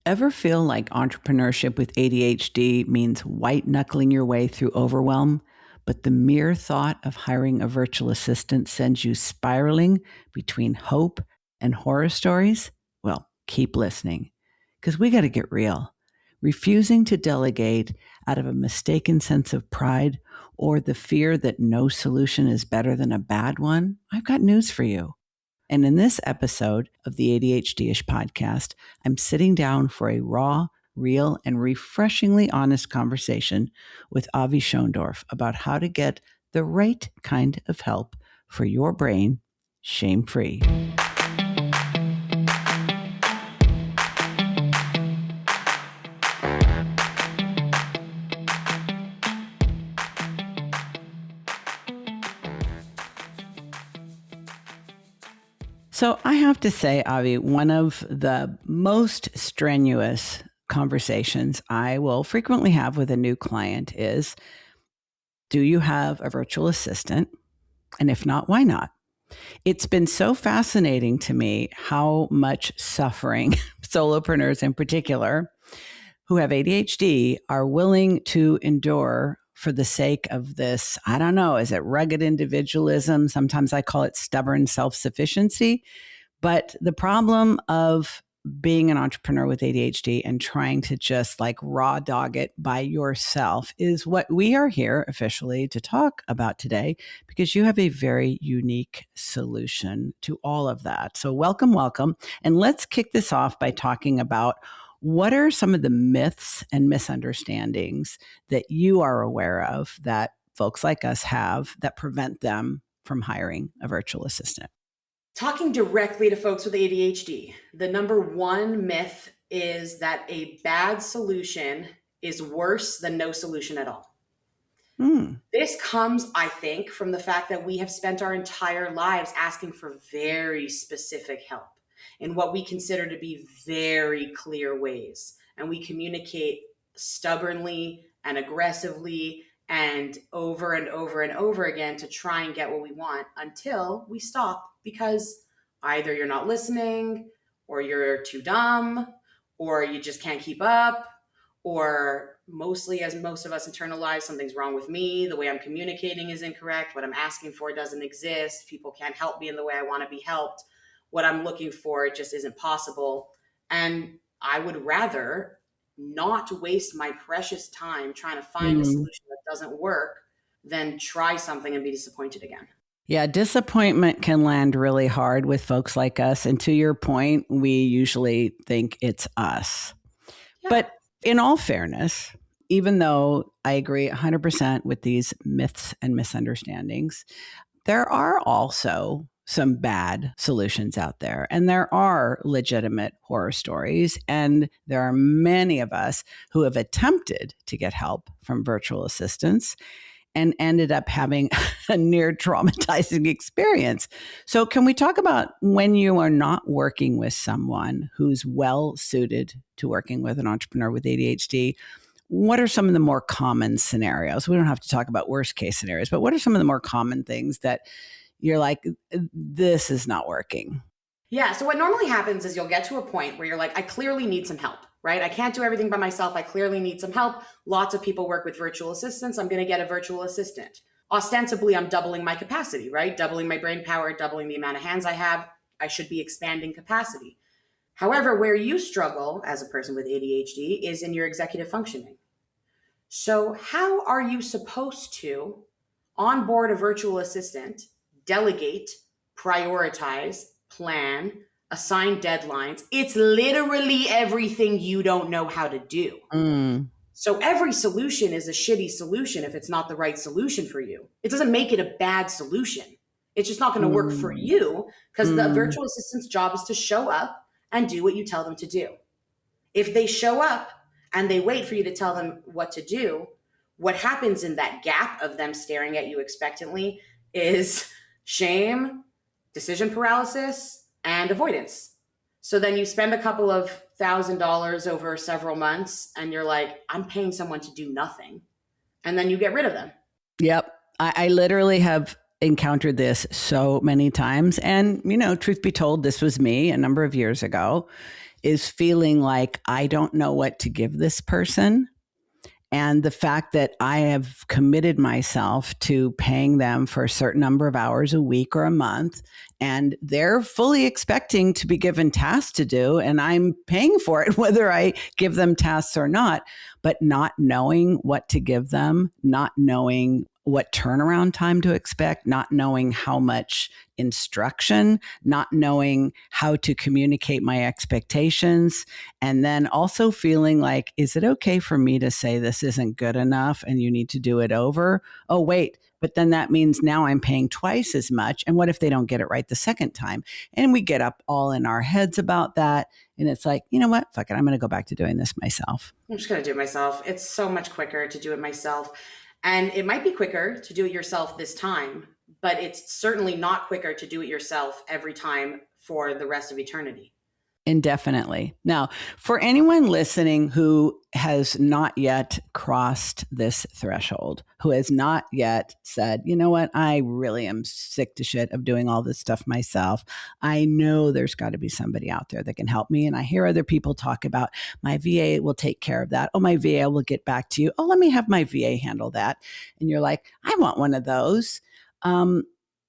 Ever feel like entrepreneurship with ADHD means white knuckling your way through overwhelm, but the mere thought of hiring a virtual assistant sends you spiraling between hope and horror stories? Well, keep listening because we got to get real. Refusing to delegate out of a mistaken sense of pride or the fear that no solution is better than a bad one, I've got news for you. And in this episode of the ADHD-ish podcast, I'm sitting down for a raw, real, and refreshingly honest conversation with Avi Schondorf about how to get the right kind of help for your brain, shame-free. So I have to say, Avi, one of the most strenuous conversations I will frequently have with a new client is, do you have a virtual assistant? And if not, why not? It's been so fascinating to me how much suffering solopreneurs in particular who have ADHD are willing to endure for the sake of this, I don't know, is it rugged individualism? Sometimes I call it stubborn self-sufficiency. But the problem of being an entrepreneur with ADHD and trying to just like raw dog it by yourself is what we are here officially to talk about today, because you have a very unique solution to all of that. So welcome, welcome. And let's kick this off by talking about what are some of the myths and misunderstandings that you are aware of that folks like us have that prevent them from hiring a virtual assistant? Talking directly to folks with ADHD, the number one myth is that a bad solution is worse than no solution at all. This comes, I think, from the fact that we have spent our entire lives asking for very specific help in what we consider to be very clear ways. And we communicate stubbornly and aggressively and over and over again to try and get what we want until we stop, because either you're not listening, or you're too dumb, or you just can't keep up, or mostly, as most of us internalize, something's wrong with me, the way I'm communicating is incorrect, what I'm asking for doesn't exist, people can't help me in the way I want to be helped, what I'm looking for just isn't possible. And I would rather not waste my precious time trying to find a solution that doesn't work than try something and be disappointed again. Yeah, disappointment can land really hard with folks like us. And to your point, we usually think it's us. Yeah. But in all fairness, even though I agree 100% with these myths and misunderstandings, there are also some bad solutions out there. And there are legitimate horror stories. And there are many of us who have attempted to get help from virtual assistants and ended up having a near traumatizing experience. So can we talk about when you are not working with someone who's well suited to working with an entrepreneur with ADHD? What are some of the more common scenarios? We don't have to talk about worst case scenarios, but what are some of the more common things that you're like, this is not working? Yeah. So what normally happens is you'll get to a point where you're like, I clearly need some help, right? I can't do everything by myself. I clearly need some help. Lots of people work with virtual assistants. I'm going to get a virtual assistant. Ostensibly, I'm doubling my capacity, right? Doubling my brain power, doubling the amount of hands I have. I should be expanding capacity. However, where you struggle as a person with ADHD is in your executive functioning. So how are you supposed to onboard a virtual assistant, delegate, prioritize, plan, assign deadlines? It's literally everything you don't know how to do. So every solution is a shitty solution if it's not the right solution for you. It doesn't make it a bad solution. It's just not going to work for you, because the virtual assistant's job is to show up and do what you tell them to do. If they show up and they wait for you to tell them what to do, what happens in that gap of them staring at you expectantly is shame, decision paralysis, and avoidance. So then you spend a couple of $1,000 over several months and you're like, I'm paying someone to do nothing. And then you get rid of them. Yep. I literally have encountered this so many times. And, you know, truth be told, this was me a number of years ago. is feeling like I don't know what to give this person. And the fact that I have committed myself to paying them for a certain number of hours a week or a month, and they're fully expecting to be given tasks to do, and I'm paying for it, whether I give them tasks or not, but not knowing what to give them, not knowing what turnaround time to expect, not knowing how much instruction, not knowing how to communicate my expectations, and then also feeling like, is it okay for me to say this isn't good enough and you need to do it over? Oh, wait, but then that means now I'm paying twice as much. And what if they don't get it right the second time? And we get up all in our heads about that. And it's like, you know what? Fuck it. I'm going to go back to doing this myself. I'm just going to do it myself. It's so much quicker to do it myself. And it might be quicker to do it yourself this time, but it's certainly not quicker to do it yourself every time for the rest of eternity. Indefinitely. Now, for anyone listening who has not yet crossed this threshold, who has not yet said, you know what, I really am sick to shit of doing all this stuff myself. I know there's got to be somebody out there that can help me. And I hear other people talk about my VA will take care of that. Oh, my VA will get back to you. Oh, let me have my VA handle that. And you're like, I want one of those.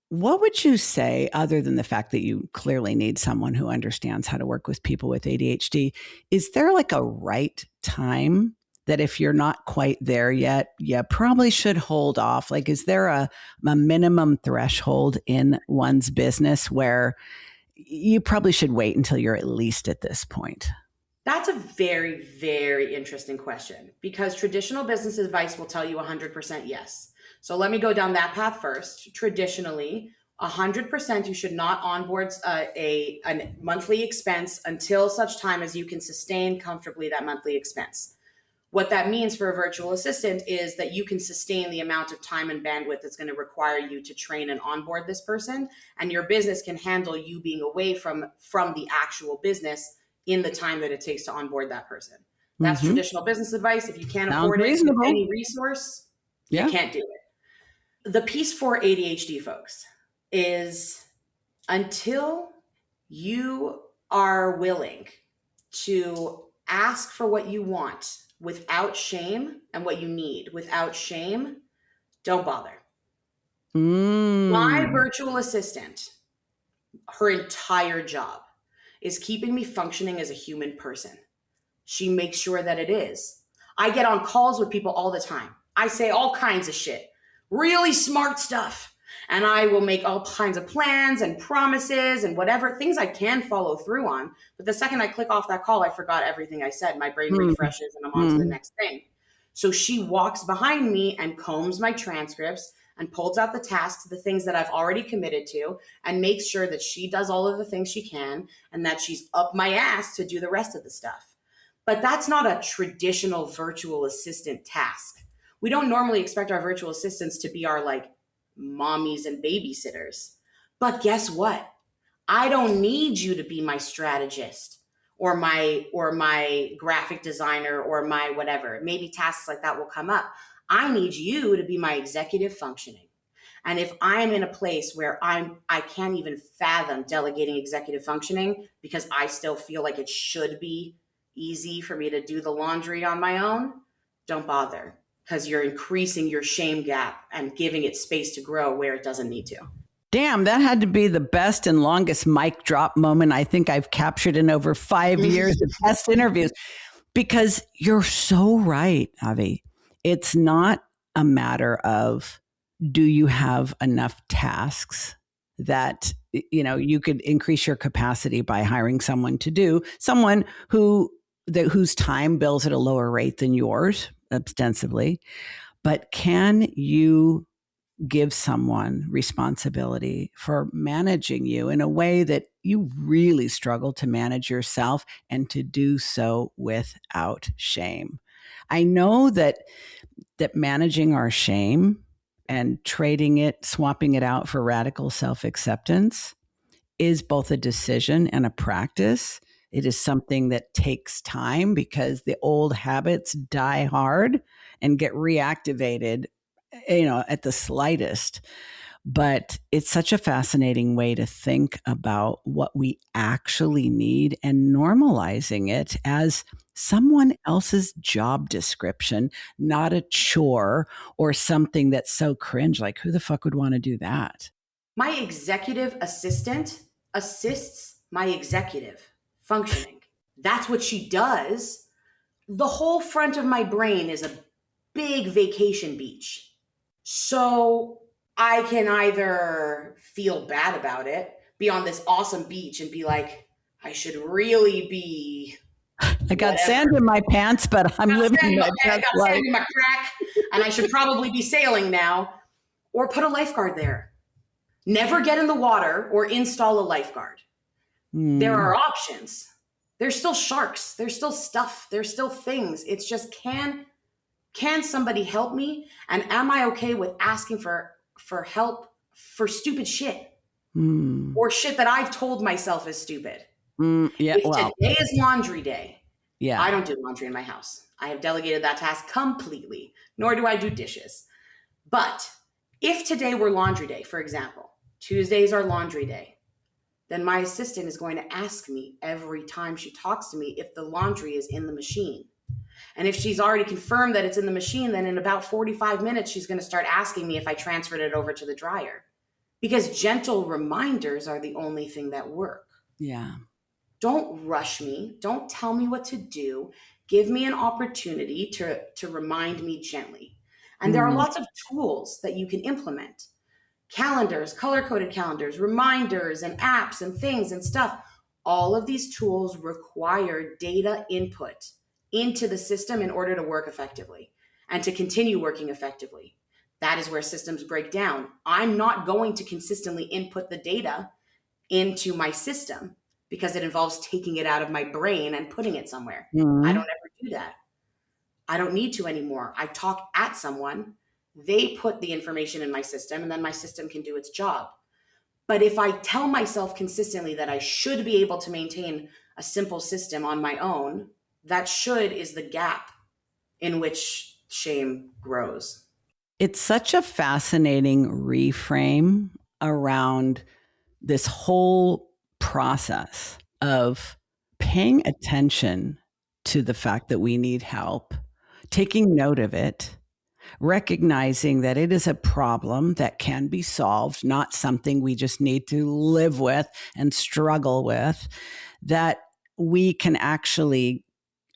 What would you say, other than the fact that you clearly need someone who understands how to work with people with ADHD? Is there like a right time that if you're not quite there yet, you probably should hold off? Like, is there a minimum threshold in one's business where you probably should wait until you're at least at this point? That's a very, very interesting question, because traditional business advice will tell you 100% yes. So let me go down that path first. Traditionally, 100% you should not onboard a monthly expense until such time as you can sustain comfortably that monthly expense. What that means for a virtual assistant is that you can sustain the amount of time and bandwidth that's going to require you to train and onboard this person, and your business can handle you being away from the actual business in the time that it takes to onboard that person. That's traditional business advice. If you can't afford it with any resource, you can't do it. The piece for ADHD folks is, until you are willing to ask for what you want without shame and what you need without shame, don't bother. My virtual assistant, her entire job is keeping me functioning as a human person. She makes sure that it is. I get on calls with people all the time. I say all kinds of shit, really smart stuff. And I will make all kinds of plans and promises and whatever things I can follow through on. But the second I click off that call, I forgot everything I said. My brain refreshes and I'm on to the next thing. So she walks behind me and combs my transcripts and pulls out the tasks, the things that I've already committed to, and makes sure that she does all of the things she can and that she's up my ass to do the rest of the stuff. But that's not a traditional virtual assistant task. We don't normally expect our virtual assistants to be our like mommies and babysitters. But guess what? I don't need you to be my strategist or my graphic designer or my whatever. Maybe tasks like that will come up. I need you to be my executive functioning. And if I'm in a place where I can't even fathom delegating executive functioning because I still feel like it should be easy for me to do the laundry on my own, don't bother, because you're increasing your shame gap and giving it space to grow where it doesn't need to. Damn, that had to be the best and longest mic drop moment I think I've captured in over 5 years of past interviews, because you're so right, Avi. It's not a matter of, do you have enough tasks that, you know, you could increase your capacity by hiring someone to do, someone whose time bills at a lower rate than yours, ostensibly. But can you give someone responsibility for managing you in a way that you really struggle to manage yourself, and to do so without shame? I know that managing our shame and swapping it out for radical self-acceptance is both a decision and a practice. It is something that takes time because the old habits die hard and get reactivated, at the slightest. But it's such a fascinating way to think about what we actually need and normalizing it as someone else's job description, not a chore or something that's so cringe. Like, who the fuck would want to do that? My executive assistant assists my executive functioning. That's what she does. The whole front of my brain is a big vacation beach. So I can either feel bad about it, be on this awesome beach and be like, I should really be I got whatever. sand in my pants, but I'm living my I best got life. sand in my crack, and I should probably be sailing now. Or put a lifeguard there. Never get in the water or install a lifeguard. There are options. There's still sharks. There's still stuff. There's still things. It's just can somebody help me? And am I okay with asking for help for stupid shit or shit that I've told myself is stupid? Yeah, If well, today is laundry day, yeah. I don't do laundry in my house. I have delegated that task completely, nor do I do dishes. But if today were laundry day, for example, Tuesdays are laundry day, then my assistant is going to ask me every time she talks to me if the laundry is in the machine. And if she's already confirmed that it's in the machine, then in about 45 minutes, she's going to start asking me if I transferred it over to the dryer. Because gentle reminders are the only thing that work. Yeah. Don't rush me. Don't tell me what to do. Give me an opportunity to remind me gently. And there are lots of tools that you can implement. Calendars, color-coded calendars, reminders, and apps and things and stuff. All of these tools require data input into the system in order to work effectively and to continue working effectively. That is where systems break down. I'm not going to consistently input the data into my system because it involves taking it out of my brain and putting it somewhere. I don't ever do that. I don't need to anymore. I talk at someone, they put the information in my system, and then my system can do its job. But if I tell myself consistently that I should be able to maintain a simple system on my own, that should is the gap in which shame grows. It's such a fascinating reframe around this whole process of paying attention to the fact that we need help, taking note of it, recognizing that it is a problem that can be solved, not something we just need to live with and struggle with, that we can actually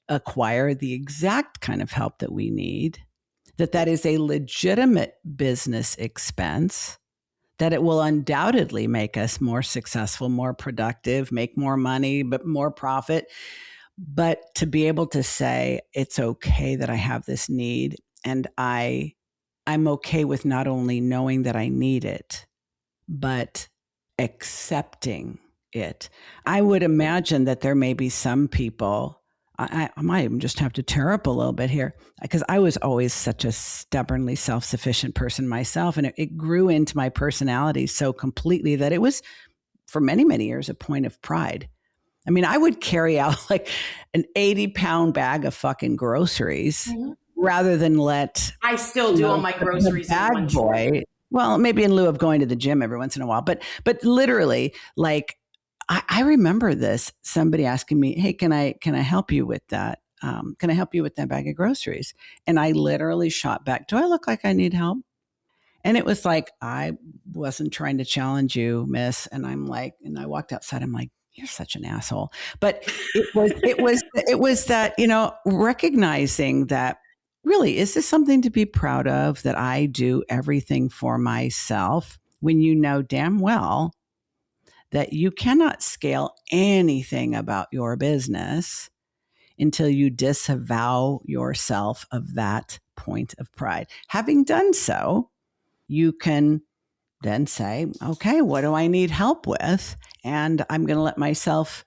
acquire the exact kind of help that we need, that is a legitimate business expense, that it will undoubtedly make us more successful, more productive, make more money, but more profit. But to be able to say, it's okay that I have this need, and I'm okay with not only knowing that I need it, but accepting it. I would imagine that there may be some people, I might even just have to tear up a little bit here, because I was always such a stubbornly self-sufficient person myself. And it grew into my personality so completely that it was, for many, many years, a point of pride. I mean, I would carry out like an 80-pound bag of fucking groceries rather than let I still do all my groceries in one boy. Well, maybe in lieu of going to the gym every once in a while, but literally, like, I remember this. Somebody asking me, "Hey, can I help you with that? Can I help you with that bag of groceries?" And I literally shot back, "Do I look like I need help?" And it was like, I wasn't trying to challenge you, miss. And I'm like, and I walked outside. I'm like, you're such an asshole. But it was that, recognizing that, really, is this something to be proud of, that I do everything for myself, when you know damn well that you cannot scale anything about your business until you disavow yourself of that point of pride. Having done so, you can then say, okay, what do I need help with? And I'm going to let myself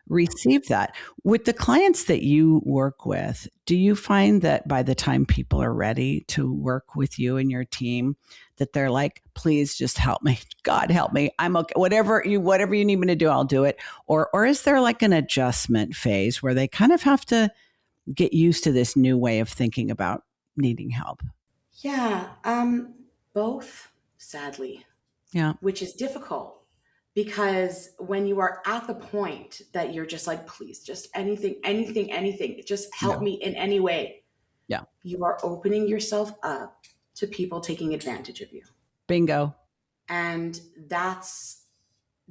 receive that. With the clients that you work with, do you find that by the time people are ready to work with you and your team, that they're like, please just help me. God help me. I'm okay. Whatever you need me to do, I'll do it. Or is there like an adjustment phase where they kind of have to get used to this new way of thinking about needing help? Yeah, both, sadly. Yeah. which is difficult because when you are at the point that you're just like, please, just anything, just help Yeah. me in any way, Yeah. you are opening yourself up to people taking advantage of you. Bingo. And that's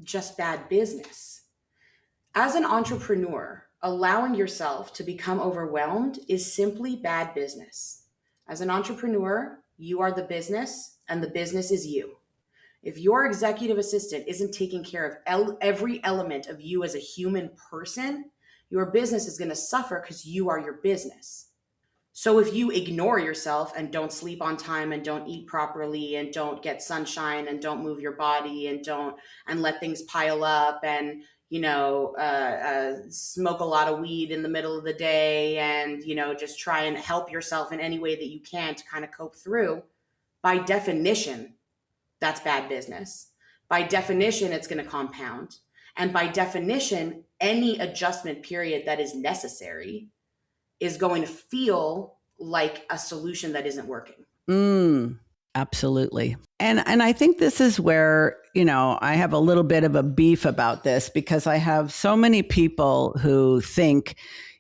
just bad business. As an entrepreneur, allowing yourself to become overwhelmed is simply bad business. As an entrepreneur, you are the business and the business is you. If your executive assistant isn't taking care of every element of you as a human person, your business is going to suffer because you are your business. So if you ignore yourself and don't sleep on time and don't eat properly and don't get sunshine and don't move your body and let things pile up and smoke a lot of weed in the middle of the day and just try and help yourself in any way that you can to kind of cope through, by definition, that's bad business. By definition, it's going to compound. And by definition, any adjustment period that is necessary is going to feel like a solution that isn't working. Absolutely. And I think this is where, I have a little bit of a beef about this because I have so many people who think,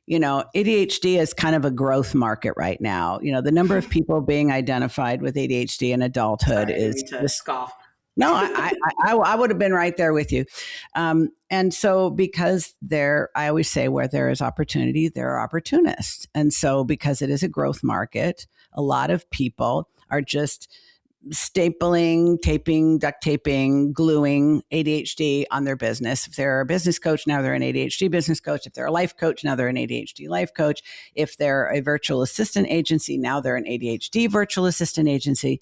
ADHD is kind of a growth market right now. The number of people being identified with ADHD in adulthood Sorry, I didn't is mean to just scoff. no, I would have been right there with you. And so because I always say where there is opportunity, there are opportunists. And so because it is a growth market, a lot of people are just stapling, taping, duct taping, gluing ADHD on their business. If they're a business coach, now they're an ADHD business coach. If they're a life coach, now they're an ADHD life coach. If they're a virtual assistant agency, now they're an ADHD virtual assistant agency.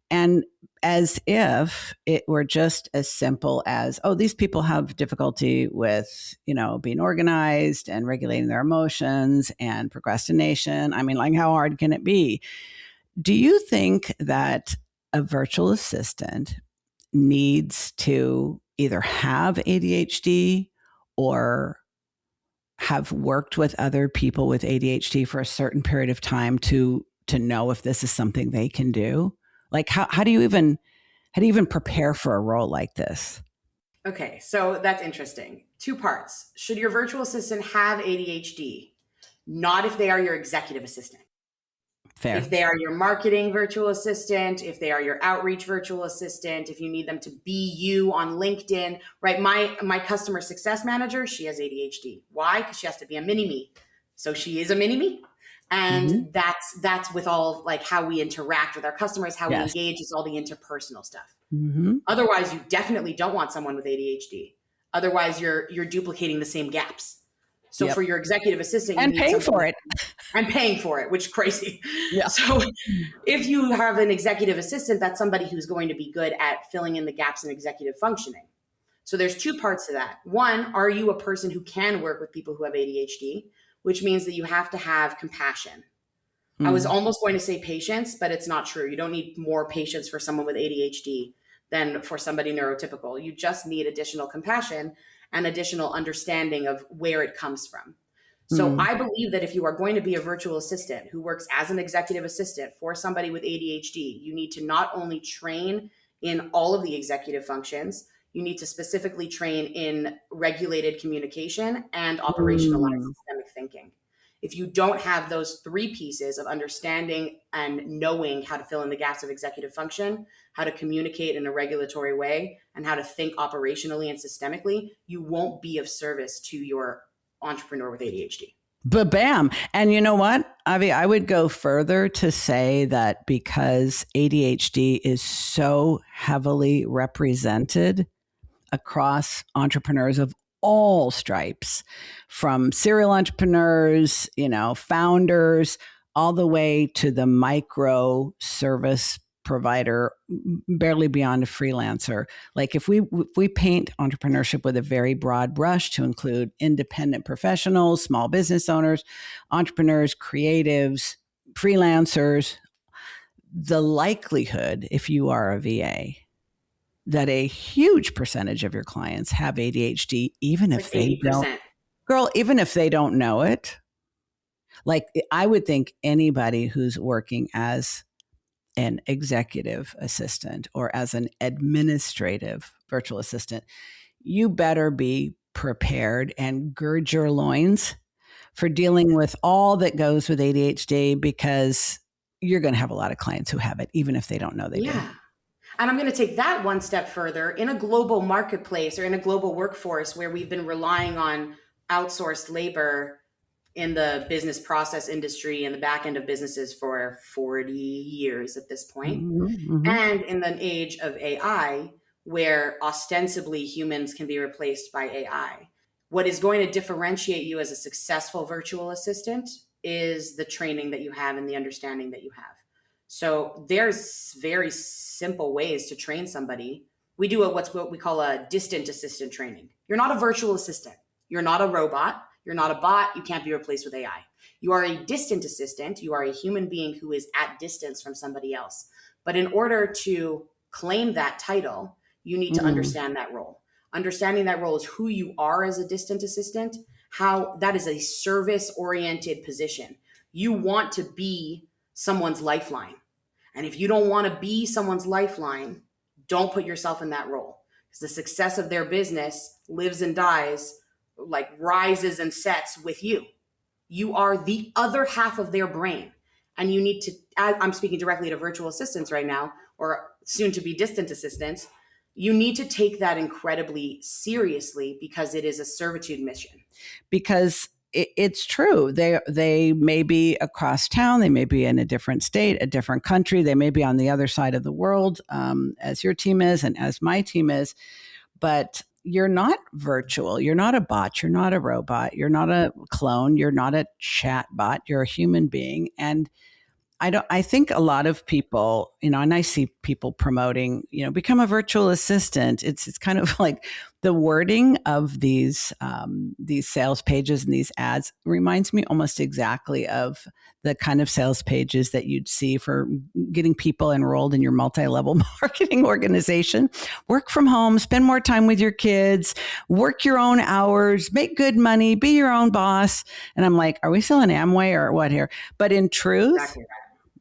And as if it were just as simple as, oh, these people have difficulty with, being organized and regulating their emotions and procrastination. I mean, like, how hard can it be? Do you think that a virtual assistant needs to either have ADHD or have worked with other people with ADHD for a certain period of time to know if this is something they can do? Like, how do you even prepare for a role like this? Okay, so that's interesting. Two parts. Should your virtual assistant have ADHD? Not if they are your executive assistant. Fair. If they are your marketing virtual assistant, if they are your outreach virtual assistant, if you need them to be you on LinkedIn, right? My customer success manager, she has ADHD. Why? Because she has to be a mini me. So she is a mini me. And that's with all like how we interact with our customers, how we engage, is all the interpersonal stuff. Otherwise, you definitely don't want someone with ADHD. Otherwise, you're duplicating the same gaps. So for your executive assistant, and paying for it. And paying for it, which is crazy. Yeah. So if you have an executive assistant, that's somebody who's going to be good at filling in the gaps in executive functioning. So there's two parts to that. One, are you a person who can work with people who have ADHD, which means that you have to have compassion. I was almost going to say patience, but it's not true. You don't need more patience for someone with ADHD than for somebody neurotypical. You just need additional compassion and additional understanding of where it comes from. So I believe that if you are going to be a virtual assistant who works as an executive assistant for somebody with ADHD, you need to not only train in all of the executive functions, you need to specifically train in regulated communication and operationalized systemic thinking. If you don't have those three pieces of understanding and knowing how to fill in the gaps of executive function, how to communicate in a regulatory way, and how to think operationally and systemically, you won't be of service to your entrepreneur with ADHD. But bam. And you know what, Avi, I would go further to say that because ADHD is so heavily represented across entrepreneurs of all stripes, from serial entrepreneurs, founders, all the way to the micro service provider, barely beyond a freelancer. Like if we paint entrepreneurship with a very broad brush to include independent professionals, small business owners, entrepreneurs, creatives, freelancers, the likelihood, if you are a VA, that a huge percentage of your clients have ADHD, even if they don't, even if they don't know it. Like I would think anybody who's working as an executive assistant or as an administrative virtual assistant, you better be prepared and gird your loins for dealing with all that goes with ADHD, because you're going to have a lot of clients who have it, even if they don't know they do. Yeah. And I'm going to take that one step further. In a global marketplace or in a global workforce where we've been relying on outsourced labor in the business process industry and the back end of businesses for 40 years at this point, and in the age of AI, where ostensibly humans can be replaced by AI, what is going to differentiate you as a successful virtual assistant is the training that you have and the understanding that you have. So there's very simple ways to train somebody. We do what we call a distant assistant training. You're not a virtual assistant. You're not a robot. You're not a bot. You can't be replaced with AI. You are a distant assistant. You are a human being who is at distance from somebody else. But in order to claim that title, you need to understand that role. Understanding that role is who you are as a distant assistant, how that is a service-oriented position. You want to be someone's lifeline. And if you don't want to be someone's lifeline, don't put yourself in that role, because the success of their business lives and dies, like rises and sets with you. You are the other half of their brain. And you need to, I'm speaking directly to virtual assistants right now, or soon to be distant assistants. You need to take that incredibly seriously, because it is a servitude mission. Because it's true. They may be across town. They may be in a different state, a different country. They may be on the other side of the world, as your team is and as my team is. But you're not virtual. You're not a bot. You're not a robot. You're not a clone. You're not a chat bot. You're a human being. And I think a lot of people, and I see people promoting, become a virtual assistant. It's kind of like the wording of these sales pages and these ads reminds me almost exactly of the kind of sales pages that you'd see for getting people enrolled in your multi-level marketing organization. Work from home, spend more time with your kids, work your own hours, make good money, be your own boss. And I'm like, are we still in Amway or what here? But in truth, Exactly right.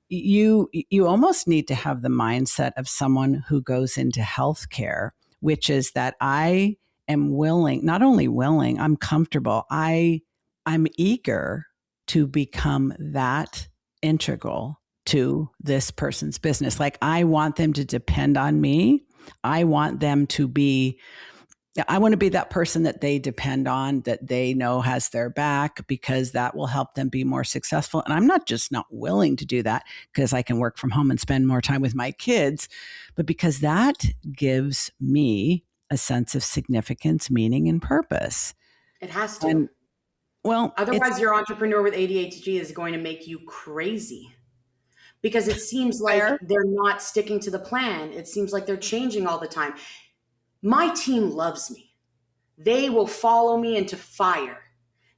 You almost need to have the mindset of someone who goes into healthcare, which is that I am willing, not only willing, I'm comfortable. I'm eager to become that integral to this person's business. Like, I want them to depend on me. I want to be that person that they depend on, that they know has their back, because that will help them be more successful. And I'm not just not willing to do that because I can work from home and spend more time with my kids, but because that gives me a sense of significance, meaning, and purpose. It has to. And, well, otherwise your entrepreneur with ADHD is going to make you crazy, because it seems like they're not sticking to the plan. It seems like they're changing all the time. My team loves me. They will follow me into fire.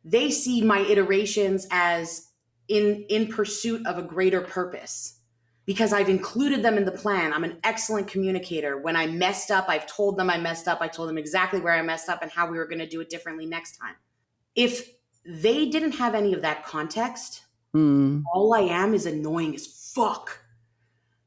They see my iterations as in pursuit of a greater purpose, because I've included them in the plan. I'm an excellent communicator. When I messed up, I've told them I messed up. I told them exactly where I messed up and how we were going to do it differently next time. If they didn't have any of that context, all I am is annoying as fuck.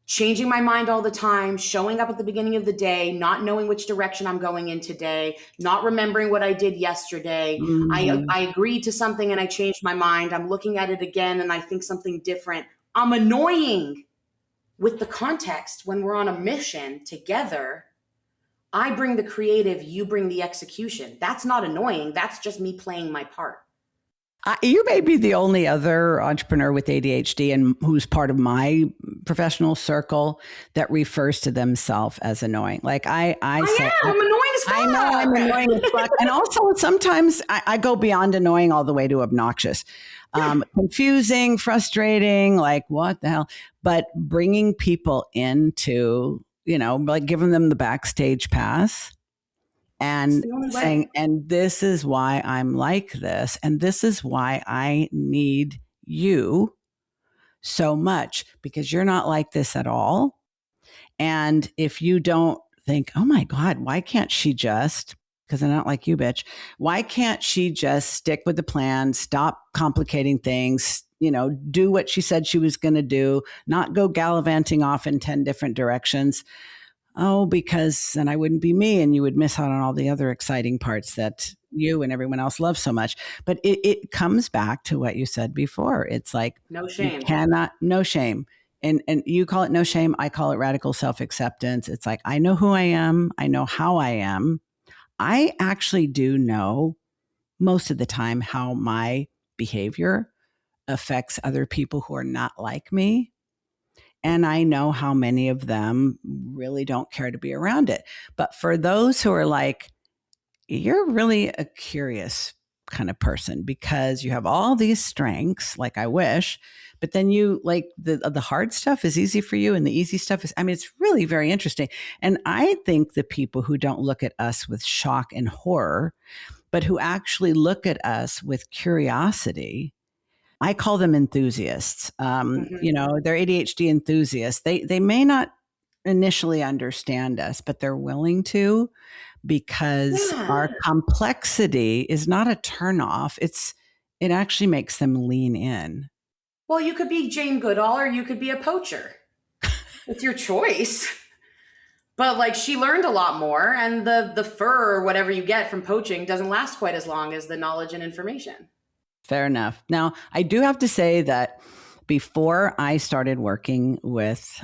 Changing my mind all the time, showing up at the beginning of the day, not knowing which direction I'm going in today, not remembering what I did yesterday. I agreed to something and I changed my mind. I'm looking at it again and I think something different. I'm annoying. With the context, when we're on a mission together, I bring the creative, you bring the execution. That's not annoying. That's just me playing my part. You may be the only other entrepreneur with ADHD and who's part of my professional circle that refers to themselves as annoying. Like I'm annoying as fuck. I know I'm annoying as fuck. And also sometimes I go beyond annoying all the way to obnoxious, confusing, frustrating, like what the hell, but bringing people into, like giving them the backstage pass. And saying, and this is why I'm like this. And this is why I need you so much, because you're not like this at all. And if you don't think, oh my God, why can't she just, because I'm not like you, bitch, why can't she just stick with the plan, stop complicating things, do what she said she was going to do, not go gallivanting off in 10 different directions. Oh, because then I wouldn't be me and you would miss out on all the other exciting parts that you and everyone else loves so much. But it comes back to what you said before. It's like, No you shame. cannot, no shame. And you call it no shame. I call it radical self-acceptance. It's like, I know who I am. I know how I am. I actually do know most of the time how my behavior affects other people who are not like me. And I know how many of them really don't care to be around it. But for those who are like, you're really a curious kind of person because you have all these strengths, like I wish, but then you like the hard stuff is easy for you and the easy stuff is, I mean, it's really very interesting. And I think the people who don't look at us with shock and horror, but who actually look at us with curiosity, I call them enthusiasts. They're ADHD enthusiasts. They may not initially understand us, but they're willing to because our Yeah. complexity is not a turnoff. It actually makes them lean in. Well, you could be Jane Goodall or you could be a poacher. It's your choice. But like she learned a lot more, and the fur or whatever you get from poaching doesn't last quite as long as the knowledge and information. Fair enough. Now, I do have to say that before I started working with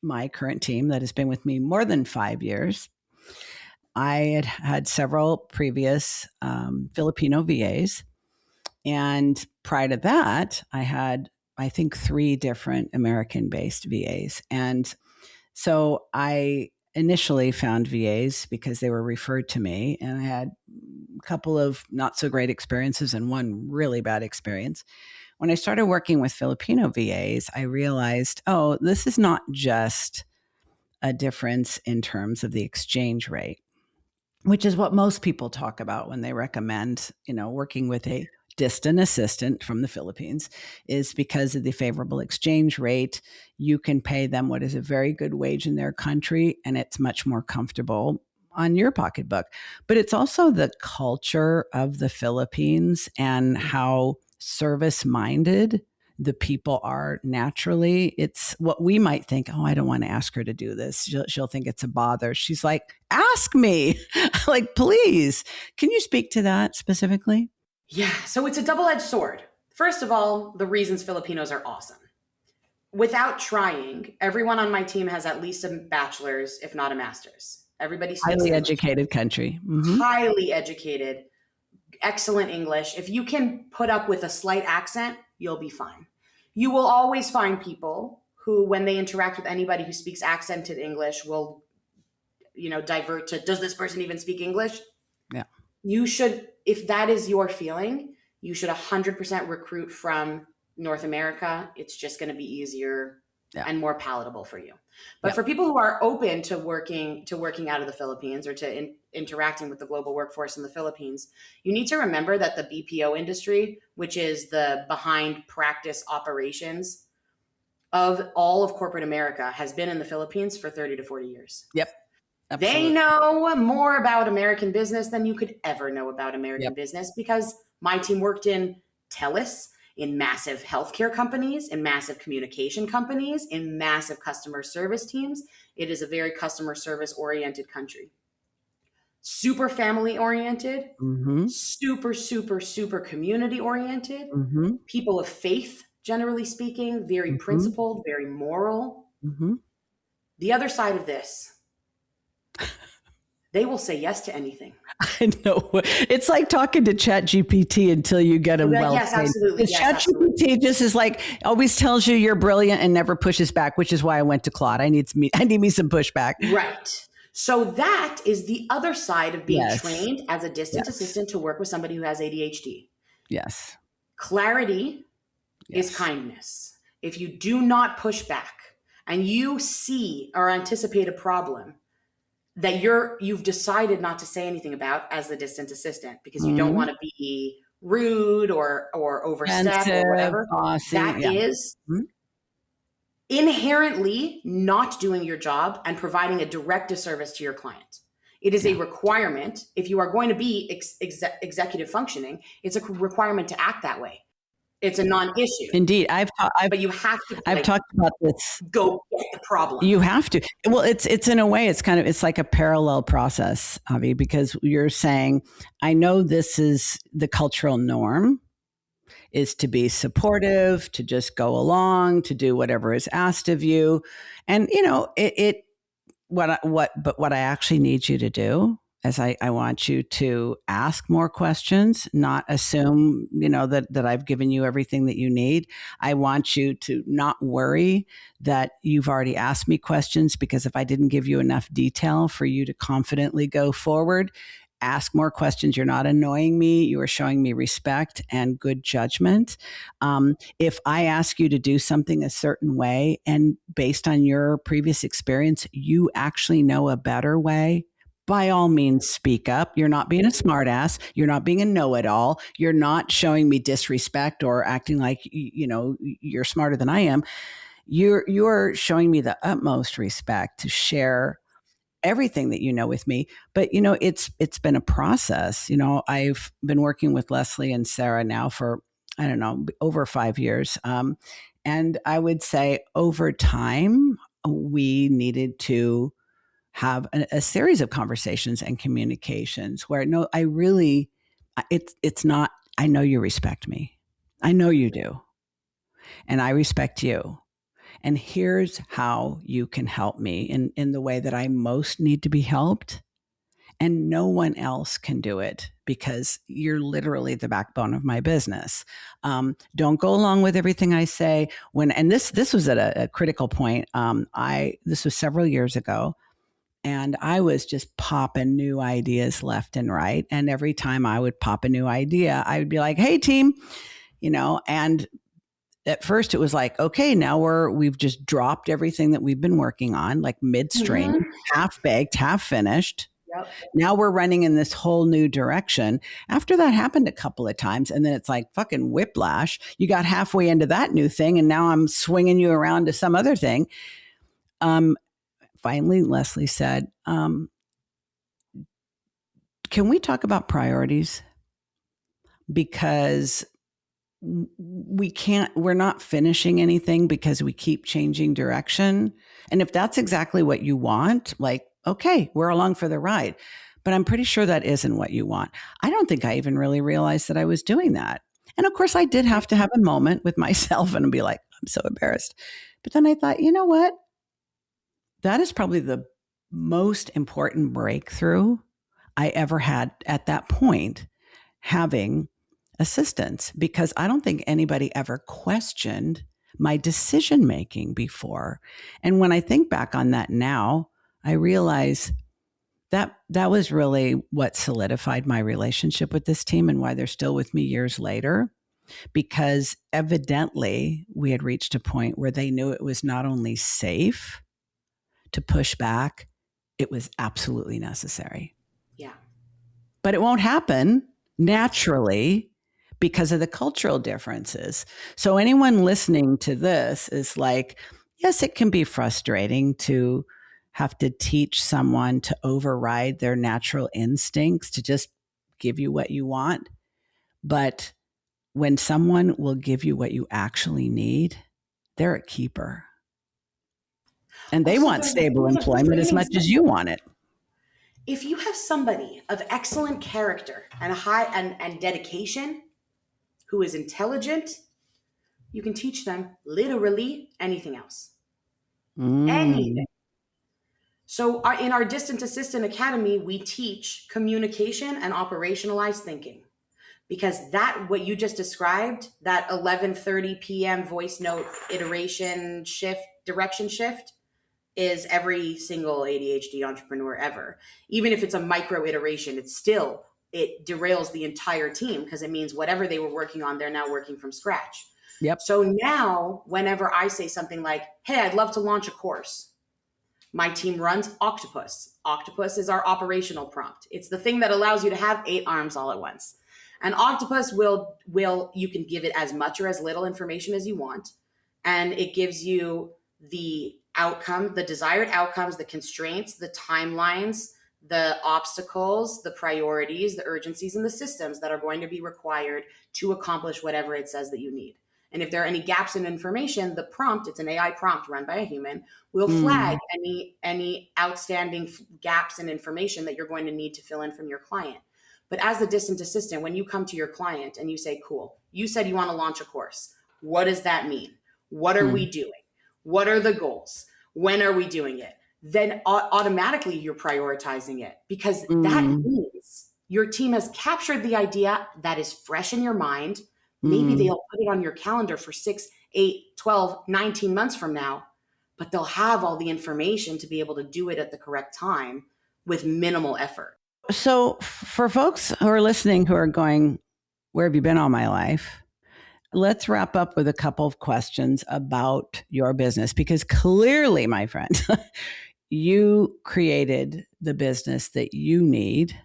my current team that has been with me more than 5 years, I had had several previous Filipino VAs. And prior to that, I had, I think, 3 different American based VAs. And so I initially found VAs because they were referred to me. And I had a couple of not so great experiences and one really bad experience. When I started working with Filipino VAs, I realized, oh, this is not just a difference in terms of the exchange rate, which is what most people talk about when they recommend, working with a distant assistant from the Philippines, is because of the favorable exchange rate. You can pay them what is a very good wage in their country, and it's much more comfortable on your pocketbook. But it's also the culture of the Philippines and how service minded the people are naturally. It's what we might think, oh, I don't want to ask her to do this. She'll think it's a bother. She's like, ask me. Like, please. Can you speak to that specifically? Yeah, so it's a double-edged sword. First of all, the reasons Filipinos are awesome. Without trying, everyone on my team has at least a bachelor's, if not a master's. Everybody speaks Highly English. educated country. Mm-hmm. Highly educated, excellent English. If you can put up with a slight accent, you'll be fine. You will always find people who, when they interact with anybody who speaks accented English, will, divert to, does this person even speak English? Yeah. You should, if that is your feeling, you should 100% recruit from North America. It's just going to be easier and more palatable for you. But for people who are open to working out of the Philippines or to interacting with the global workforce in the Philippines, you need to remember that the BPO industry, which is the behind practice operations of all of corporate America, has been in the Philippines for 30 to 40 years. Yep. Absolutely. They know more about American business than you could ever know about American business, because my team worked in TELUS, in massive healthcare companies, in massive communication companies, in massive customer service teams. It is a very customer service oriented country. Super family oriented, super, super, super community oriented, people of faith, generally speaking, very principled, very moral. The other side of this, they will say yes to anything. I know. It's like talking to ChatGPT until you get them well. Yes, absolutely. Yes, ChatGPT just is like, always tells you you're brilliant and never pushes back, which is why I went to Claude. I need me some pushback. Right. So that is the other side of being trained as a distant assistant to work with somebody who has ADHD. Yes. Clarity is kindness. If you do not push back and you see or anticipate a problem that you've decided not to say anything about as the distant assistant because you don't want to be rude or overstep or whatever, that is inherently not doing your job and providing a direct disservice to your client. It is a requirement. If you are going to be executive functioning, it's a requirement to act that way. It's a non-issue. Indeed. But you have to I've talked about this. go get the problem. You have to. Well, it's in a way, it's like a parallel process, Avi, because you're saying, I know this is the cultural norm, is to be supportive, to just go along, to do whatever is asked of you. And, what I actually need you to do is I want you to ask more questions, not assume, that I've given you everything that you need. I want you to not worry that you've already asked me questions, because if I didn't give you enough detail for you to confidently go forward, ask more questions. You're not annoying me. You are showing me respect and good judgment. If I ask you to do something a certain way, and based on your previous experience, you actually know a better way, by all means, speak up. You're not being a smartass. You're not being a know-it-all. You're not showing me disrespect or acting like, you're smarter than I am. You're showing me the utmost respect to share everything that you know with me. But it's been a process. I've been working with Leslie and Sarah now for, I don't know, over 5 years. And I would say over time, we needed to have a series of conversations and communications where, no, I really, it's not, I know you respect me. I know you do. And I respect you. And here's how you can help me in the way that I most need to be helped. And no one else can do it, because you're literally the backbone of my business. Don't go along with everything I say. And this was at a critical point. This was several years ago, and I was just popping new ideas left and right. And every time I would pop a new idea, I would be like, "Hey, team," and at first it was like, okay, now we've just dropped everything that we've been working on, like midstream, half baked, half finished. Yep. Now we're running in this whole new direction. After that happened a couple of times, and then it's like fucking whiplash. You got halfway into that new thing, and now I'm swinging you around to some other thing. Finally, Leslie said, can we talk about priorities? Because we're not finishing anything because we keep changing direction. And if that's exactly what you want, like, okay, we're along for the ride. But I'm pretty sure that isn't what you want. I don't think I even really realized that I was doing that. And of course, I did have to have a moment with myself and be like, I'm so embarrassed. But then I thought, you know what? That is probably the most important breakthrough I ever had at that point, having assistance, because I don't think anybody ever questioned my decision making before. And when I think back on that now, I realize that was really what solidified my relationship with this team and why they're still with me years later, because evidently we had reached a point where they knew it was not only safe to push back, it was absolutely necessary. Yeah. But it won't happen naturally because of the cultural differences. So anyone listening to this is like, yes, it can be frustrating to have to teach someone to override their natural instincts to just give you what you want. But when someone will give you what you actually need, they're a keeper. And they want stable employment as much as you want it. If you have somebody of excellent character and and dedication, who is intelligent, you can teach them literally anything else. Anything. So in our Distant Assistant Academy, we teach communication and operationalized thinking, because that, what you just described, that 11:30 p.m. voice note iteration shift, direction shift, is every single ADHD entrepreneur ever. Even if it's a micro iteration, it derails the entire team, because it means whatever they were working on, they're now working from scratch. Yep. So now whenever I say something like, hey, I'd love to launch a course, my team runs Octopus. Octopus is our operational prompt. It's the thing that allows you to have 8 arms all at once. And Octopus will you can give it as much or as little information as you want. And it gives you the outcome, the desired outcomes, the constraints, the timelines, the obstacles, the priorities, the urgencies, and the systems that are going to be required to accomplish whatever it says that you need. And if there are any gaps in information, the prompt, it's an AI prompt run by a human, will flag any outstanding gaps in information that you're going to need to fill in from your client. But as the distant assistant, when you come to your client and you say, cool, you said you want to launch a course. What does that mean? What are we doing? What are the goals? When are we doing it? Then automatically you're prioritizing it, because that means your team has captured the idea that is fresh in your mind. Maybe they'll put it on your calendar for 6, 8, 12, 19 months from now, but they'll have all the information to be able to do it at the correct time with minimal effort. So for folks who are listening who are going, where have you been all my life? Let's wrap up with a couple of questions about your business, because clearly, my friend, you created the business that you need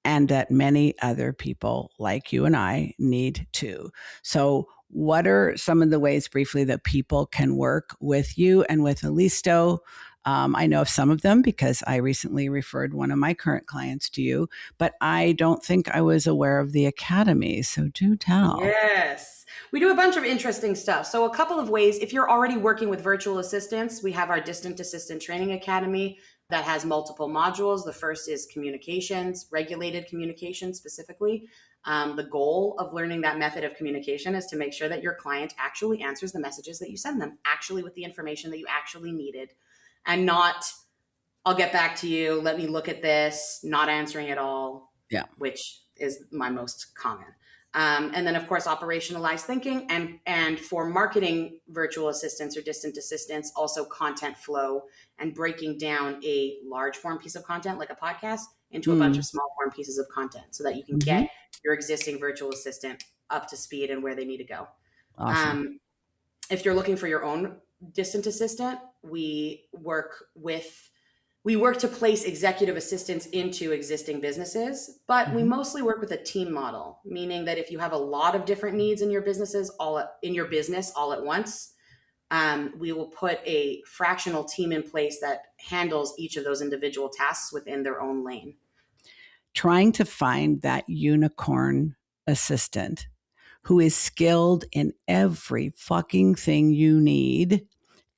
and that many other people like you and I need too. So what are some of the ways briefly that people can work with you and with Alisto? I know of some of them because I recently referred one of my current clients to you, but I don't think I was aware of the academy. So do tell. Yes. We do a bunch of interesting stuff. So a couple of ways, if you're already working with virtual assistants, we have our Distant Assistant Training Academy that has multiple modules. The first is communications, regulated communication specifically. The goal of learning that method of communication is to make sure that your client actually answers the messages that you send them, actually with the information that you actually needed, and not, I'll get back to you, let me look at this, not answering at all, which is my most common. And then, of course, operationalized thinking. And for marketing virtual assistants or distant assistants, also content flow and breaking down a large form piece of content like a podcast into a bunch of small form pieces of content so that you can get your existing virtual assistant up to speed and where they need to go. Awesome. If you're looking for your own distant assistant, we work to place executive assistants into existing businesses, but we mostly work with a team model, meaning that if you have a lot of different needs in your business all at once, we will put a fractional team in place that handles each of those individual tasks within their own lane. Trying to find that unicorn assistant who is skilled in every fucking thing you need: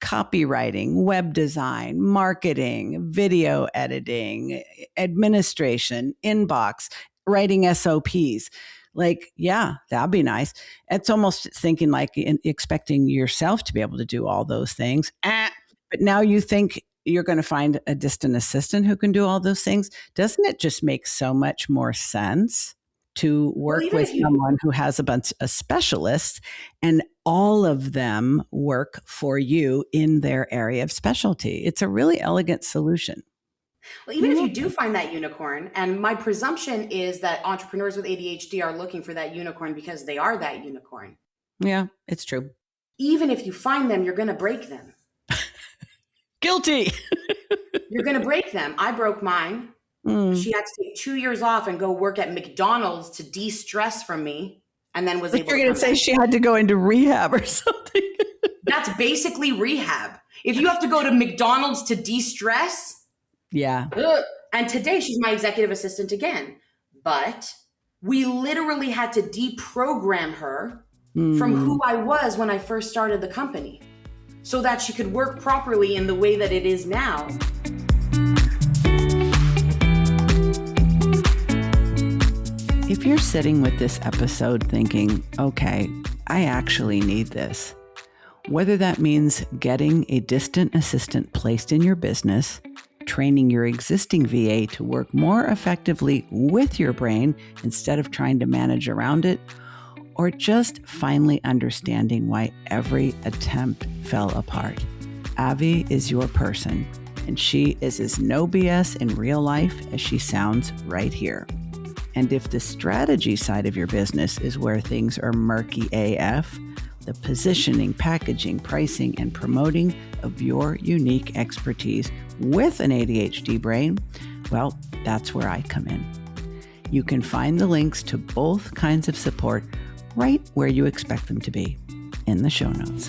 copywriting, web design, marketing, video editing, administration, inbox, writing SOPs. Like, yeah, that'd be nice. It's almost thinking like expecting yourself to be able to do all those things. But now you think you're going to find a distant assistant who can do all those things. Doesn't it just make so much more sense to work with someone who has a bunch of specialists and all of them work for you in their area of specialty? It's a really elegant solution. Well, even if you do find that unicorn, and my presumption is that entrepreneurs with ADHD are looking for that unicorn because they are that unicorn. Yeah, it's true. Even if you find them, you're going to break them. Guilty. You're going to break them. I broke mine. She had to take 2 years off and go work at McDonald's to de-stress from me, and then was able to. You're going to say she had to go into rehab or something. That's basically rehab. If you have to go to McDonald's to de-stress. Yeah. And today she's my executive assistant again. But we literally had to deprogram her from who I was when I first started the company so that she could work properly in the way that it is now. If you're sitting with this episode thinking, okay, I actually need this, whether that means getting a distant assistant placed in your business, training your existing VA to work more effectively with your brain instead of trying to manage around it, or just finally understanding why every attempt fell apart, Avi is your person, and she is as no BS in real life as she sounds right here. And if the strategy side of your business is where things are murky AF, the positioning, packaging, pricing, and promoting of your unique expertise with an ADHD brain, well, that's where I come in. You can find the links to both kinds of support right where you expect them to be in the show notes.